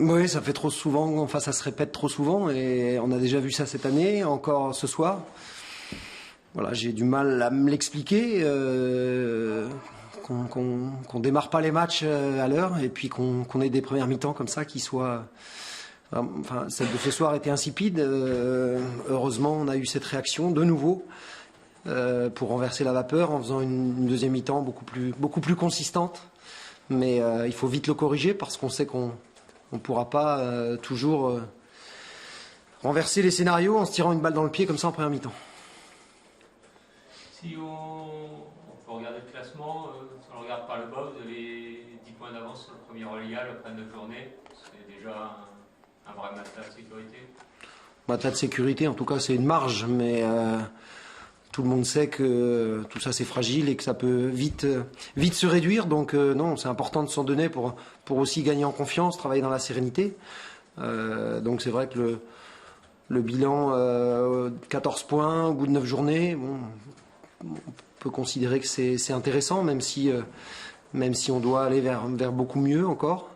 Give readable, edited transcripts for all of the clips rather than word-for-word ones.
Oui, ça fait trop souvent, enfin ça se répète trop souvent et on a déjà vu ça cette année, encore ce soir. Voilà, j'ai du mal à me l'expliquer, qu'on démarre pas les matchs à l'heure et puis qu'on ait des premières mi-temps comme ça qui soient... Enfin, celle de ce soir était insipide. Heureusement, on a eu cette réaction de nouveau pour renverser la vapeur en faisant une deuxième mi-temps beaucoup plus consistante. Mais il faut vite le corriger parce qu'on sait qu'on ne pourra pas toujours renverser les scénarios en se tirant une balle dans le pied comme ça en première mi-temps. Si on peut regarder le classement, si on le regarde par le bas, vous avez 10 points d'avance sur le premier relégable après 9 journées. C'est déjà un vrai matelas de sécurité. Matelas de sécurité, en tout cas, c'est une marge, mais tout le monde sait que tout ça c'est fragile et que ça peut vite se réduire. Donc non, c'est important de s'en donner pour aussi gagner en confiance, travailler dans la sérénité. Donc c'est vrai que le bilan 14 points au bout de 9 journées, bon, on peut considérer que c'est intéressant, même si on doit aller vers beaucoup mieux encore.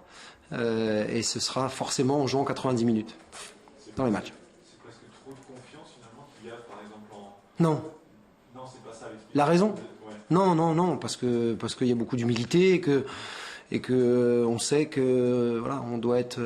Et ce sera forcément en jouant 90 minutes dans les matchs. C'est presque trop de confiance finalement qu'il y a par exemple en... Non. Non, c'est pas ça l'explication. La raison ? Ouais. Non, parce qu'il y a beaucoup d'humilité et que on sait que voilà, on doit être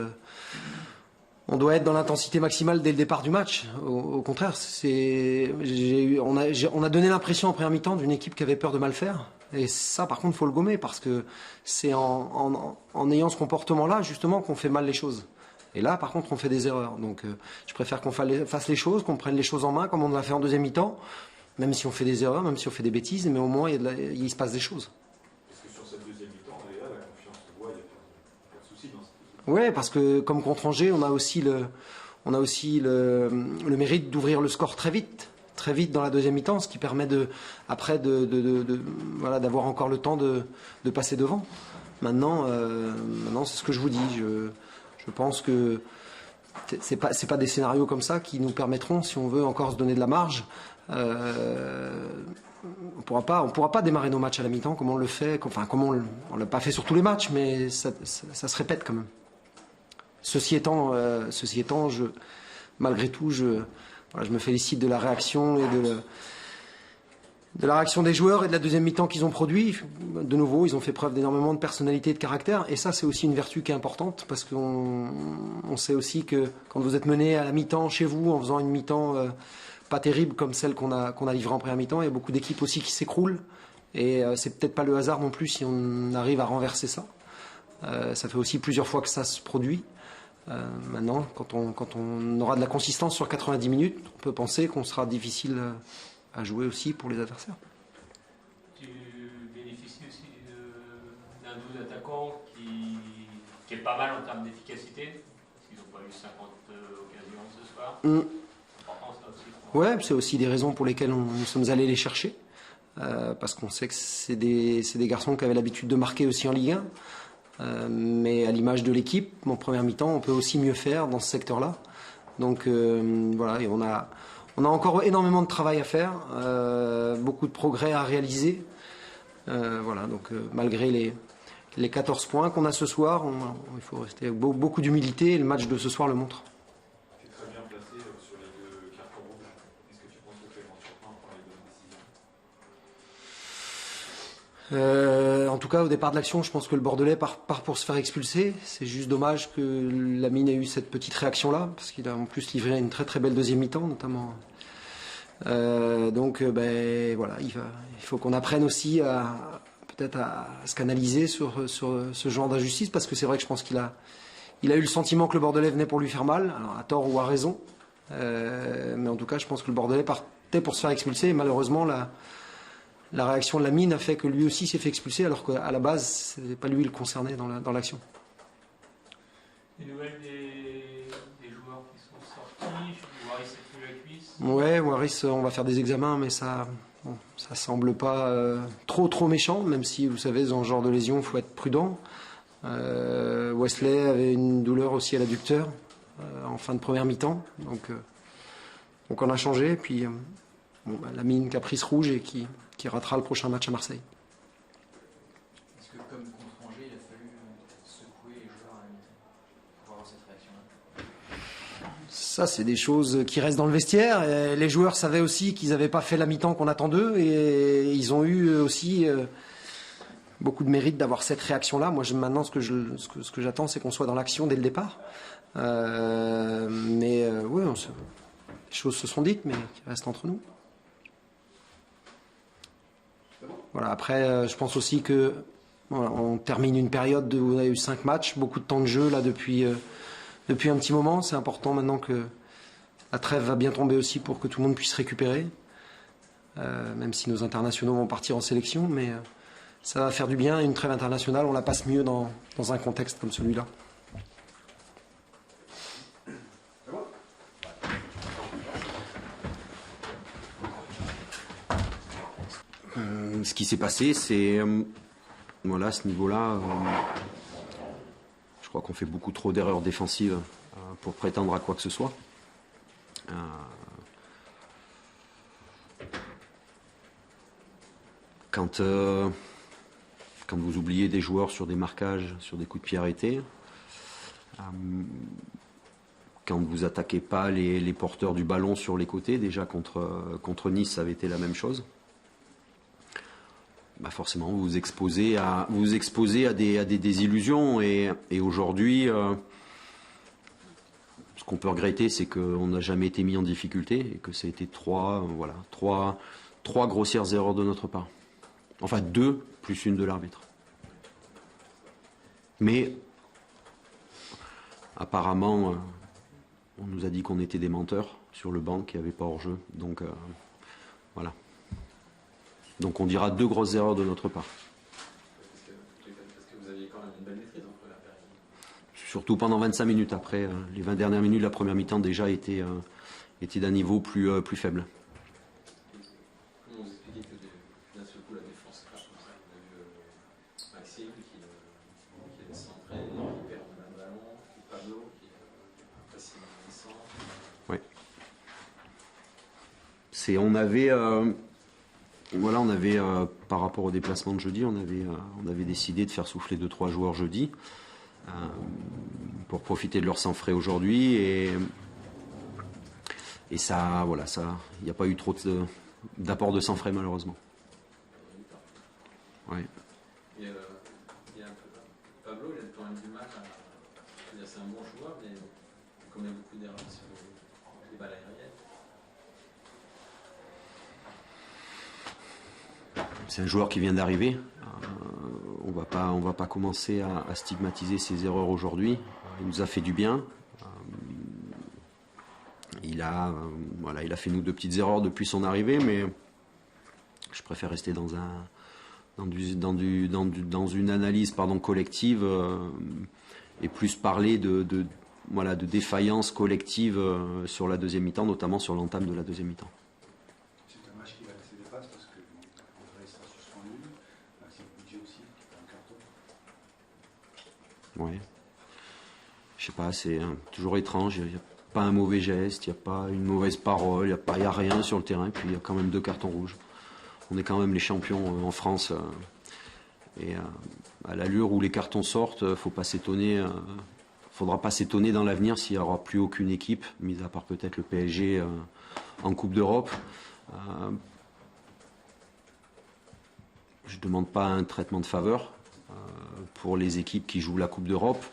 dans l'intensité maximale dès le départ du match. Au contraire, on a donné l'impression en première mi-temps d'une équipe qui avait peur de mal faire. Et ça, par contre, il faut le gommer parce que c'est en ayant ce comportement-là, justement, qu'on fait mal les choses. Et là, par contre, on fait des erreurs. Donc, je préfère qu'on fasse les choses, qu'on prenne les choses en main, comme on l'a fait en deuxième mi-temps, même si on fait des erreurs, même si on fait des bêtises, mais au moins, il se passe des choses. Parce que sur cette deuxième mi-temps, là, la confiance se voit, il n'y a pas de souci dans cette équipe. Ouais, parce que comme contre Angers, on a aussi le mérite d'ouvrir le score très vite dans la deuxième mi-temps, ce qui permet après voilà, d'avoir encore le temps de passer devant. Maintenant, c'est ce que je vous dis. Je pense que c'est pas des scénarios comme ça qui nous permettront, si on veut encore se donner de la marge. On pourra pas démarrer nos matchs à la mi-temps comme on le fait. Enfin, comme on l'a pas fait sur tous les matchs, mais ça se répète quand même. Ceci étant, malgré tout, je me félicite de la réaction et de la réaction des joueurs et de la deuxième mi-temps qu'ils ont produit. De nouveau, ils ont fait preuve d'énormément de personnalité et de caractère. Et ça, c'est aussi une vertu qui est importante parce qu'on sait aussi que quand vous êtes mené à la mi-temps chez vous, en faisant une mi-temps pas terrible comme celle qu'on a livrée en première mi-temps, il y a beaucoup d'équipes aussi qui s'écroulent. Et c'est peut-être pas le hasard non plus si on arrive à renverser ça. Ça fait aussi plusieurs fois que ça se produit. Maintenant, quand on aura de la consistance sur 90 minutes, on peut penser qu'on sera difficile à jouer aussi pour les adversaires. Tu bénéficies aussi d'un double attaquant qui est pas mal en termes d'efficacité, parce qu'ils n'ont pas eu 50 occasions ce soir. Important, ça aussi. Ouais, c'est aussi des raisons pour lesquelles nous sommes allés les chercher, parce qu'on sait que c'est des garçons qui avaient l'habitude de marquer aussi en Ligue 1. Mais à l'image de l'équipe, en première mi-temps, on peut aussi mieux faire dans ce secteur-là. Donc voilà, et on a encore énormément de travail à faire, beaucoup de progrès à réaliser. Voilà, donc malgré les 14 points qu'on a ce soir, il faut rester avec beaucoup d'humilité et le match de ce soir le montre. Tu es très bien placé sur les deux cartons rouges. Est-ce que tu penses que Clément Turpin prend les bonnes décisions ? En tout cas, au départ de l'action, je pense que le Bordelais part pour se faire expulser. C'est juste dommage que Lamine ait eu cette petite réaction-là, parce qu'il a en plus livré une très très belle deuxième mi-temps, notamment. Donc, voilà, il faut qu'on apprenne aussi peut-être à se canaliser sur ce genre d'injustice, parce que c'est vrai que je pense qu'il a eu le sentiment que le Bordelais venait pour lui faire mal, alors à tort ou à raison. Mais en tout cas, je pense que le Bordelais partait pour se faire expulser, et malheureusement, la réaction de Lamine a fait que lui aussi s'est fait expulser, alors qu'à la base, ce n'est pas lui le concerné dans l'action. Des nouvelles des joueurs qui sont sortis, Waris est plus la cuisse. Ouais, Waris, on va faire des examens, mais ça semble pas trop méchant, même si, vous savez, dans ce genre de lésion, il faut être prudent. Wesley avait une douleur aussi à l'adducteur en fin de première mi-temps, donc on a changé, puis Lamine caprice rouge et qui ratera le prochain match à Marseille. Est-ce que comme contre Angers, il a fallu secouer les joueurs pour avoir cette Ça, c'est des choses qui restent dans le vestiaire. Et les joueurs savaient aussi qu'ils n'avaient pas fait la mi-temps qu'on attend d'eux. Et ils ont eu aussi beaucoup de mérite d'avoir cette réaction-là. Moi, maintenant, ce que j'attends, c'est qu'on soit dans l'action dès le départ. Oui, les choses se sont dites, mais qui restent entre nous. Voilà, après, je pense aussi que voilà, on termine une période où on a eu 5 matchs, beaucoup de temps de jeu là depuis un petit moment. C'est important maintenant que la trêve va bien tomber aussi pour que tout le monde puisse récupérer. Même si nos internationaux vont partir en sélection, mais ça va faire du bien. Une trêve internationale, on la passe mieux dans un contexte comme celui-là. Ce qui s'est passé, c'est voilà, à ce niveau-là, je crois qu'on fait beaucoup trop d'erreurs défensives pour prétendre à quoi que ce soit. Quand vous oubliez des joueurs sur des marquages, sur des coups de pied arrêtés, quand vous attaquez pas les porteurs du ballon sur les côtés, déjà contre Nice, ça avait été la même chose. Bah forcément, vous vous exposez à des désillusions et aujourd'hui, ce qu'on peut regretter, c'est qu'on n'a jamais été mis en difficulté et que ça a été trois grossières erreurs de notre part. Enfin, 2 plus une de l'arbitre. Mais apparemment, on nous a dit qu'on était des menteurs sur le banc, qu'il n'y avait pas hors-jeu. Donc voilà. Donc on dira 2 grosses erreurs de notre part. Parce que vous aviez quand même une belle maîtrise entre la période. Surtout pendant 25 minutes. Après, les 20 dernières minutes de la première mi-temps déjà étaient d'un niveau plus faible. Comment vous expliquez que d'un seul coup la défense crache comme ça? On a vu Maxime qui est centré, qui perd le ballon, qui Pablo qui est facilement descend. Oui. On avait par rapport au déplacement de jeudi, on avait décidé de faire souffler 2-3 joueurs jeudi pour profiter de leur sang frais aujourd'hui et ça, voilà, ça, il n'y a pas eu trop d'apport de sang frais malheureusement. Ouais. Et il y a un peu, Pablo, il a quand même du mal à. C'est un bon joueur, mais il commet beaucoup d'erreurs sur les balles aériennes. C'est un joueur qui vient d'arriver. On va pas commencer à stigmatiser ses erreurs aujourd'hui. Il nous a fait du bien. Il a fait nous 2 petites erreurs depuis son arrivée, mais je préfère rester dans une analyse collective et plus parler de défaillance collective sur la deuxième mi-temps, notamment sur l'entame de la deuxième mi-temps. C'est un match qui va laisser des passes parce que André sera suspendu, Maxime Pucci aussi, qui a un carton. Ouais. Je sais pas, c'est toujours étrange. Il n'y a pas un mauvais geste, il n'y a pas une mauvaise parole, il n'y a rien sur le terrain, puis il y a quand même 2 cartons rouges. On est quand même les champions en France. Et à l'allure où les cartons sortent, faudra pas s'étonner dans l'avenir s'il n'y aura plus aucune équipe, mis à part peut-être le PSG en Coupe d'Europe. Je ne demande pas un traitement de faveur pour les équipes qui jouent la Coupe d'Europe,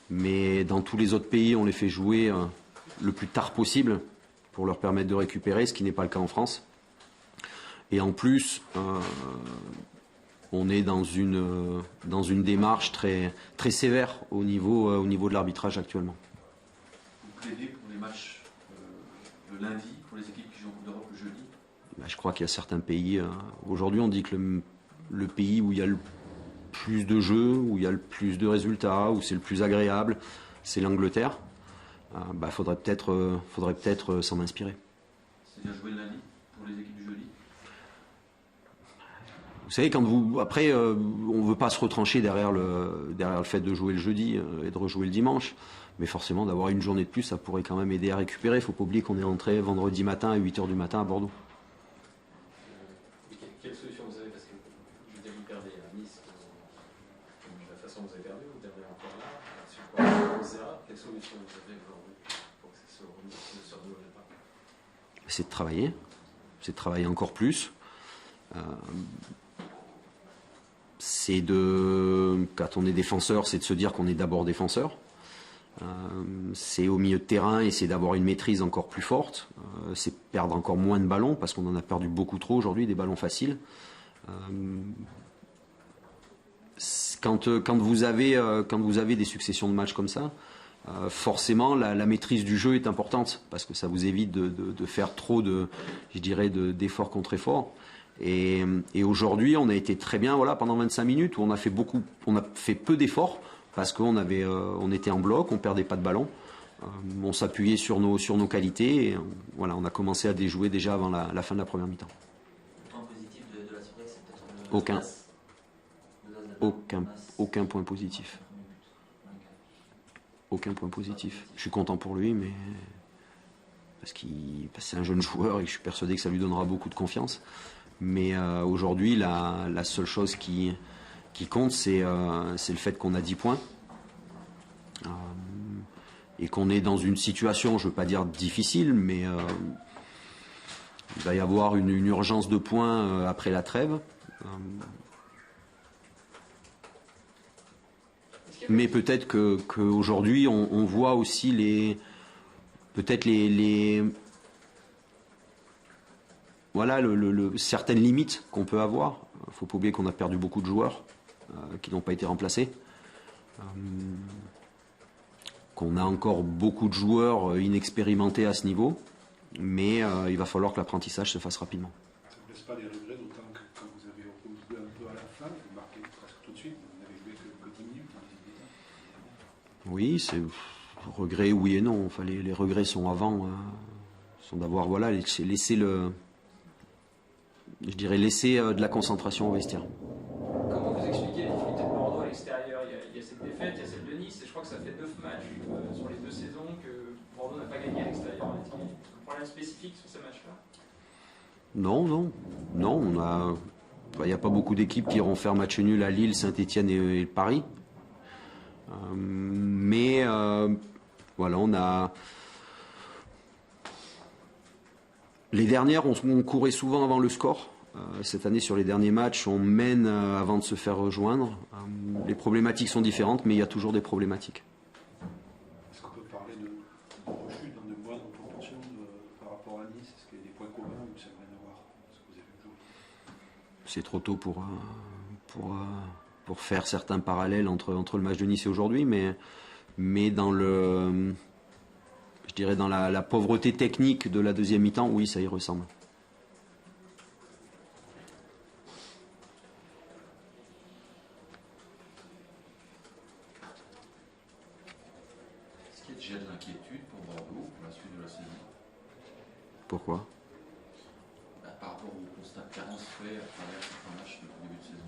mais dans tous les autres pays, on les fait jouer le plus tard possible pour leur permettre de récupérer, ce qui n'est pas le cas en France. Et en plus, on est dans une démarche très, très sévère au niveau de l'arbitrage actuellement. Vous plaidez pour les matchs le lundi, pour les équipes qui jouent en Coupe d'Europe le jeudi? Je crois qu'il y a certains pays. Aujourd'hui, on dit que le pays où il y a le plus de jeux, où il y a le plus de résultats, où c'est le plus agréable, c'est l'Angleterre. Faudrait peut-être s'en inspirer. C'est-à-dire jouer le lundi pour les équipes du jeudi? Vous savez, on ne veut pas se retrancher derrière le fait de jouer le jeudi et de rejouer le dimanche. Mais forcément, d'avoir une journée de plus, ça pourrait quand même aider à récupérer. Il ne faut pas oublier qu'on est rentré vendredi matin à 8h du matin à Bordeaux. Quelle solution vous avez? Parce que je veux dire, vous perdez à Nice, de la façon dont vous avez perdu, vous perdez encore là, sur quoi, etc. Quelle solution vous avez aujourd'hui pour que ça se renouvelle pas? C'est de travailler encore plus. Quand on est défenseur, c'est de se dire qu'on est d'abord défenseur. C'est au milieu de terrain et c'est d'avoir une maîtrise encore plus forte. C'est perdre encore moins de ballons parce qu'on en a perdu beaucoup trop aujourd'hui, des ballons faciles. Quand vous avez des successions de matchs comme ça, forcément la maîtrise du jeu est importante parce que ça vous évite de faire trop d'efforts contre efforts. Et aujourd'hui, on a été très bien pendant 25 minutes où on a fait peu d'efforts parce on était en bloc, on perdait pas de ballon, on s'appuyait sur nos qualités et on a commencé à déjouer déjà avant la fin de la première mi-temps. Le point positif de la soirée, c'est peut-être Aucun point positif. Aucun point positif. Je suis content pour lui, mais parce que c'est un jeune joueur et je suis persuadé que ça lui donnera beaucoup de confiance. Mais aujourd'hui, la seule chose qui compte, c'est le fait qu'on a 10 points et qu'on est dans une situation, je ne veux pas dire difficile, mais il va y avoir une urgence de points après la trêve. Mais peut-être qu'aujourd'hui, on voit aussi certaines limites qu'on peut avoir. Il ne faut pas oublier qu'on a perdu beaucoup de joueurs qui n'ont pas été remplacés. Qu'on a encore beaucoup de joueurs inexpérimentés à ce niveau. Mais il va falloir que l'apprentissage se fasse rapidement. Ça ne vous laisse pas des regrets, d'autant que quand vous avez joué un peu à la fin, vous marquez presque tout de suite. Vous n'avez joué que 10 minutes en 18 ans. Oui, c'est regret, oui et non. Enfin, les regrets sont avant, sont d'avoir laissé de la concentration au vestiaire. Comment vous expliquez les difficultés de Bordeaux à l'extérieur? Il y a cette défaite, il y a celle de Nice, et je crois que ça fait 9 matchs sur les 2 saisons que Bordeaux n'a pas gagné à l'extérieur. Est-ce qu'il y a un problème spécifique sur ces matchs-là? Non. Il n'y a pas beaucoup d'équipes qui iront faire match nul à Lille, Saint-Etienne et Paris. On a. Les dernières, on courait souvent avant le score. Cette année, sur les derniers matchs, on mène avant de se faire rejoindre. Les problématiques sont différentes, mais il y a toujours des problématiques. Est-ce qu'on peut parler de rechute dans de moindres proportions par rapport à Nice? Est-ce qu'il y a des points communs ou ça n'a rien à voir ce que vous avez joué? C'est trop tôt pour faire certains parallèles entre le match de Nice et aujourd'hui, mais dans dans la pauvreté technique de la deuxième mi-temps, oui, ça y ressemble. Est-ce qu'il y a déjà de l'inquiétude pour Bordeaux pour la suite de la saison? Pourquoi? Par rapport au constat de carence fait à travers certains matchs depuis le début de saison.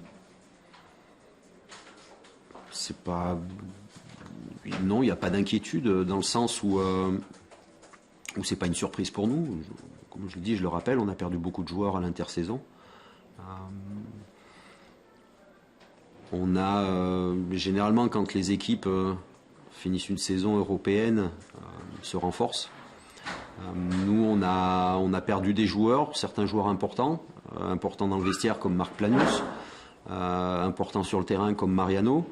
C'est pas. Non, il n'y a pas d'inquiétude dans le sens où c'est pas une surprise pour nous. Comme je le dis, je le rappelle, on a perdu beaucoup de joueurs à l'intersaison. On a généralement, quand les équipes finissent une saison européenne, se renforcent. Nous, on a perdu des joueurs, certains joueurs importants dans le vestiaire comme Marc Planus, importants sur le terrain comme Mariano.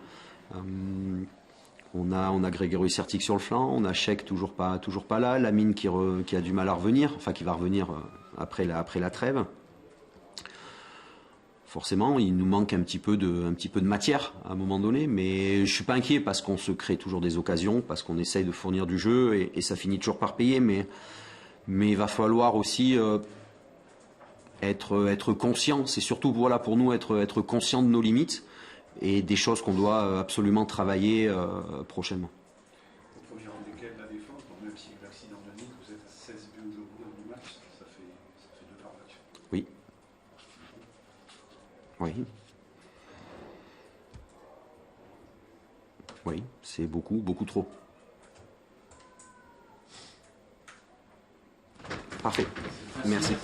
On a Grégory Sertic sur le flanc, on a Cheikh toujours pas là, Lamine qui a du mal à revenir, enfin qui va revenir après la trêve. Forcément, il nous manque un petit peu de matière à un moment donné, mais je suis pas inquiet parce qu'on se crée toujours des occasions, parce qu'on essaye de fournir du jeu et ça finit toujours par payer, mais il va falloir aussi être conscient. C'est surtout pour nous être conscient de nos limites et des choses qu'on doit absolument travailler prochainement. Au premier rang desquels la défense, même si l'accident de Nice, vous êtes à 16 buts aujourd'hui dans le match, ça fait 2 par match. Oui. Oui, c'est beaucoup trop. Parfait. Merci.